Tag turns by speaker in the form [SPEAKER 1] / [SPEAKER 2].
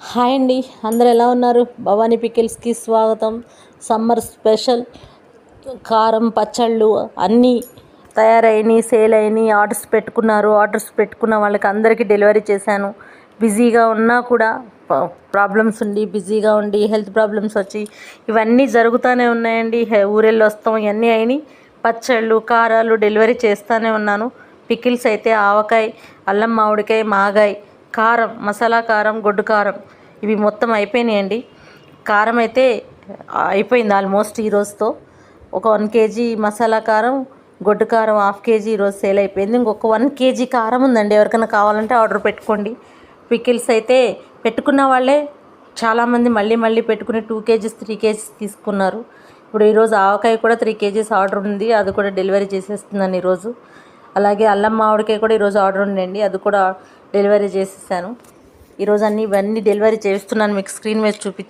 [SPEAKER 1] Hi అండి, అందరు ఎలా ఉన్నారు? భవానీ పికిల్స్కి స్వాగతం. సమ్మర్ స్పెషల్ కారం పచ్చళ్ళు అన్నీ తయారైనాయి, సేల్ అయినాయి. ఆర్డర్స్ పెట్టుకున్న వాళ్ళకి అందరికీ డెలివరీ చేశాను. బిజీగా ఉన్నా కూడా ప్రాబ్లమ్స్ ఉండి బిజీగా ఉండి హెల్త్ ప్రాబ్లమ్స్ వచ్చి ఇవన్నీ జరుగుతూనే ఉన్నాయండి. ఊరెళ్ళి వస్తాం, ఇవన్నీ అయినాయి. పచ్చళ్ళు కారాలు డెలివరీ చేస్తూనే ఉన్నాను. పికిల్స్ అయితే ఆవకాయ, అల్లం మామిడికాయ, మాగాయ, కారం, మసాలా కారం, గొడ్డు కారం ఇవి మొత్తం అయిపోయినాయండి. కారం అయితే అయిపోయింది ఆల్మోస్ట్ ఈరోజుతో. ఒక 1 కేజీ మసాలా కారం, గొడ్డు కారం 1/2 కేజీ ఈరోజు సేల్ అయిపోయింది. ఇంకొక 1 కేజీ కారం ఉందండి, ఎవరికైనా కావాలంటే ఆర్డర్ పెట్టుకోండి. పికిల్స్ అయితే పెట్టుకున్న వాళ్ళే చాలామంది మళ్ళీ పెట్టుకుని 2 కేజీస్ 3 కేజీస్ తీసుకున్నారు. ఇప్పుడు ఈరోజు ఆవకాయ కూడా 3 కేజీస్ ఆర్డర్ ఉంది, అది కూడా డెలివరీ చేసేస్తున్నాను ఈరోజు. అలాగే అల్లం మామిడికాయ కూడా ఈరోజు ఆర్డర్ ఉండండి, అది కూడా డెలివరీ చేసేసాను. ఈరోజు ఇవన్నీ డెలివరీ చేస్తున్నాను, మీకు స్క్రీన్ మీద చూపించాను.